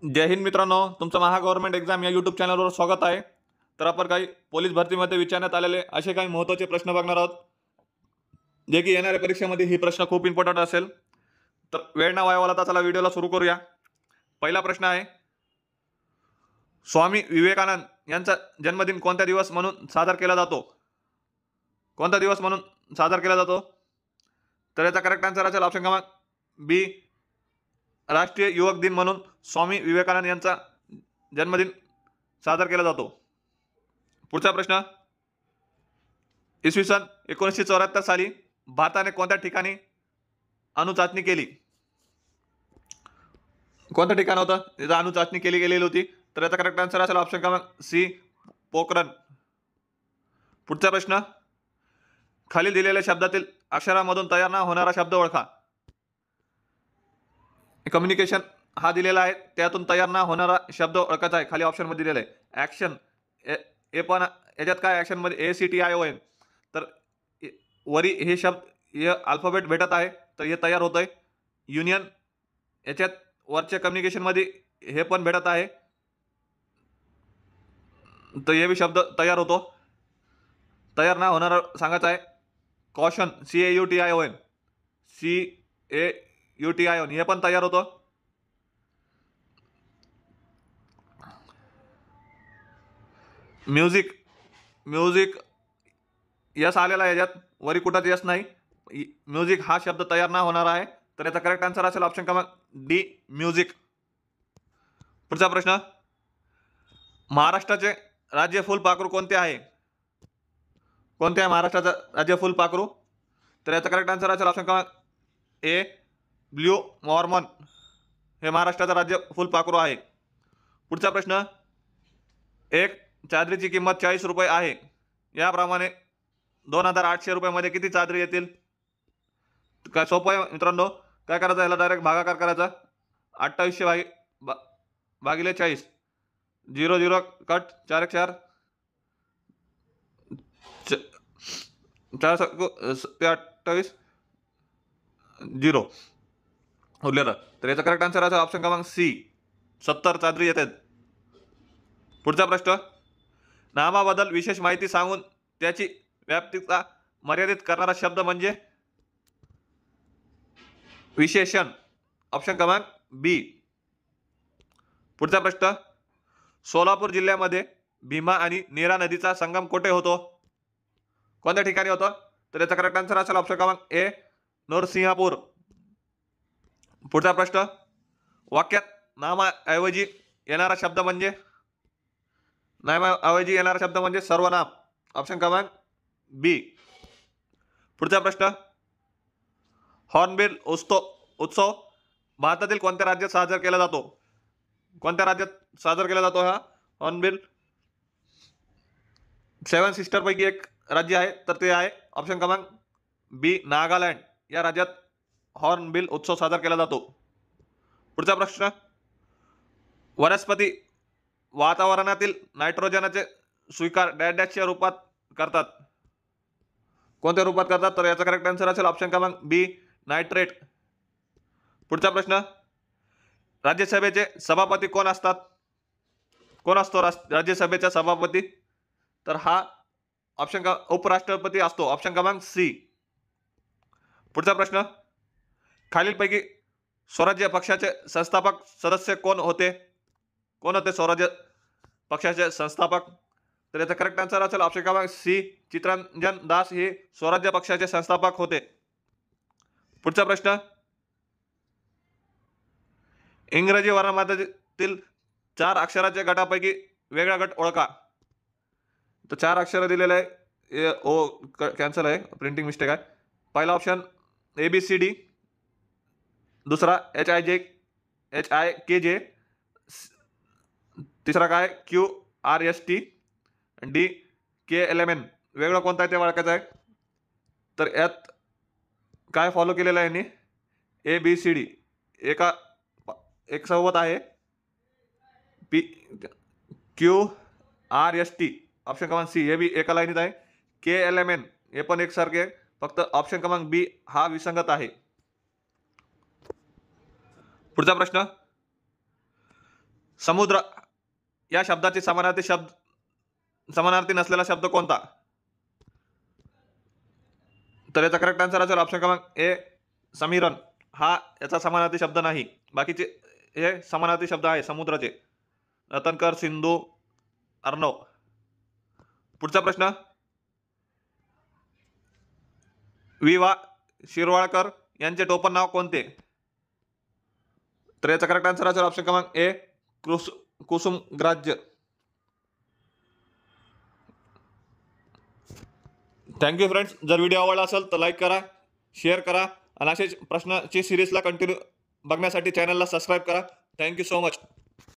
जय हिंद मित्रांनो, तुमचं महा government exam या यूट्यूब चॅनलवर स्वागत आहे. तर आपण काही पोलीस भरतीमध्ये विचारण्यात आलेले असे काही महत्त्वाचे प्रश्न बघणार आहोत, जे की येणाऱ्या परीक्षेमध्ये ही प्रश्न खूप इम्पॉर्टंट असेल. तर वेळ ना वाया घालवता चला व्हिडिओला सुरू करूया. पहिला प्रश्न आहे, स्वामी विवेकानंद यांचा जन्मदिन कोणत्या दिवस म्हणून साजरा केला जातो? कोणता दिवस म्हणून साजरा केला जातो? तर याचा करेक्ट आन्सर असेल ऑप्शन क्रमांक बी, राष्ट्रीय युवक दिन म्हणून स्वामी विवेकानंद यांचा जन्मदिन साजरा केला जातो. पुढचा प्रश्न, इसवी सन 1974 साली भारताने कोणत्या ठिकाणी अणुचाचणी केली? कोणतं ठिकाण होतं त्याचा अणुचाचणी केली गेलेली होती? तर याचा करेक्ट आन्सर असेल ऑप्शन क्रमांक सी, पोखरण. पुढचा प्रश्न, खाली दिलेल्या शब्दातील अक्षरामधून तयार न होणारा शब्द ओळखा. कम्युनिकेशन हा दिलेला आहे, त्यातून तयार न होणारा शब्द ओळखायचा आहे. खाली ऑप्शन मध्ये दिलेला आहे ऍक्शन. हे पण याच्यात काय ऍक्शन मध्ये ACTION. तर वरी हे शब्द हे अल्फाबेट भेटत आहे, तर हे तयार होत आहे. युनियन याच्यात वरच्या कम्युनिकेशन मध्ये हे पण भेटत आहे, तर हे बी शब्द तयार होतो. तयार ना होणारा सांगायचं आहे कॉशन, CAUTION. CAUTION हे पण तयार होतं. म्युझिक, म्युझिक यस आलेला आहे, याच्यात वरी कुठंच यस नाही. म्युझिक हा शब्द तयार ना होणार आहे, तर याचा करेक्ट आन्सर असेल ऑप्शन क्रमांक डी, म्युझिक. पुढचा प्रश्न, महाराष्ट्राचे राज्य फुलपाखरू कोणते आहे? कोणते आहे महाराष्ट्राचं राज्य फुलपाखरू? तर याचा करेक्ट आन्सर असेल ऑप्शन क्रमांक ए, ब्ल्यू मॉर्मन. हे महाराष्ट्राचं राज्य फुलपाखरू आहे. पुढचा प्रश्न, एक चादरीची किंमत 40 रुपये आहे, याप्रमाणे 2800 रुपयामध्ये किती चादरी येतील? काय सोपं आहे मित्रांनो. काय करायचं, याला डायरेक्ट भागाकार करायचा. 2800 भागिले 40, 0 0 कट, 4 1 4, 4 28 0 उरलेलं. तर याचा करेक्ट आन्सर असेल ऑप्शन क्रमांक सी, 70 चादरी येतात. पुढचा प्रश्न, नामाबद्दल विशेष माहिती सांगून त्याची व्याप्तीचा मर्यादित करणारा शब्द म्हणजे? विशेषण. ऑप्शन क्रमांक बी. पुढचा प्रश्न, सोलापूर जिल्ह्यामध्ये भीमा आणि नीरा नदीचा संगम कुठे होतो? कोणत्या ठिकाणी होतो? तर याचा करेक्ट आन्सर असेल ऑप्शन क्रमांक ए, नरसिंहपूर. पुढचा प्रश्न, वाक्यात नामाऐवजी येणारा शब्द म्हणजे? नामाऐवजी येणारा शब्द म्हणजे सर्वनाम. ऑप्शन क्रमांक बी. पुढचा प्रश्न, हॉर्नबिल उत्सव भारतातील कोणत्या राज्यात साजरा केला जातो? कोणत्या राज्यात साजरा केला जातो हा हॉर्नबिल? 7 सिस्टर पैकी एक राज्य आहे, तर ते आहे ऑप्शन क्रमांक बी, नागालँड. या राज्यात हॉर्नबिल उत्सव साजरा केला जातो. पुढचा प्रश्न, वनस्पती वातावरणातील नायट्रोजनचे स्वीकार डॅशच्या रूपात करतात. कोणत्या रूपात करतात? तर याचा करेक्ट आन्सर असेल ऑप्शन क्रमांक बी, नायट्रेट. पुढचा प्रश्न, राज्यसभेचे सभापती कोण असतात? कोण असतो राज्यसभेचा सभापती? तर हा ऑप्शन उपराष्ट्रपती असतो. ऑप्शन क्रमांक सी. पुढचा प्रश्न, खालीलपैकी स्वराज्य पक्षाचे संस्थापक सदस्य कोण होते? कोण होते स्वराज्य पक्षाचे संस्थापक? तर याचा करेक्ट आन्सर असेल ऑप्शन क्रमांक सी, चित्तरंजन दास हे स्वराज्य पक्षाचे संस्थापक होते. पुढचा प्रश्न, इंग्रजी वर्णमालेतील 4 अक्षराच्या गटापैकी वेगळा गट ओळखा. तर 4 अक्षर दिलेले आहे, ओ कॅन्सल आहे, प्रिंटिंग मिस्टेक आहे. पहिला ऑप्शन ABCD, दुसरा HIKJ, तिसरा काय QRST, DKLMN. वेगळं कोणता आहे ते ओळखायचं आहे. तर यात काय फॉलो केलेलं आहे यांनी? ABCD एक सोबत आहे, QRST ऑप्शन क्रमांक सी हे बी एका लाईनीत आहे. KLMN हे पण एकसारखे, फक्त ऑप्शन क्रमांक बी हा विसंगत आहे. पुढचा प्रश्न, समुद्र या शब्दाची समानार्थी नसलेला शब्द कोणता? तर याचा करेक्ट आन्सर असेल ऑप्शन क्रमांक ए समीरन. हा याचा समानार्थी शब्द नाही. बाकीचे हे समानार्थी शब्द आहे समुद्राचे. रतनकर, सिंधू, अर्णव. पुढचा प्रश्न. वि.वा. शिरवाळकर यांचे टोपण नाव कोणते? तर याचा करेक्ट आन्सर असेल ऑप्शन क्रमांक ए कुसुमग्राज्य. Thank you friends. जर व्हिडिओ आवडला असेल तर लाईक करा, शेअर करा आणि असेच प्रश्नाची सिरीजला कंटिन्यू बघण्यासाठी चॅनलला सबस्क्राईब करा. Thank you so much.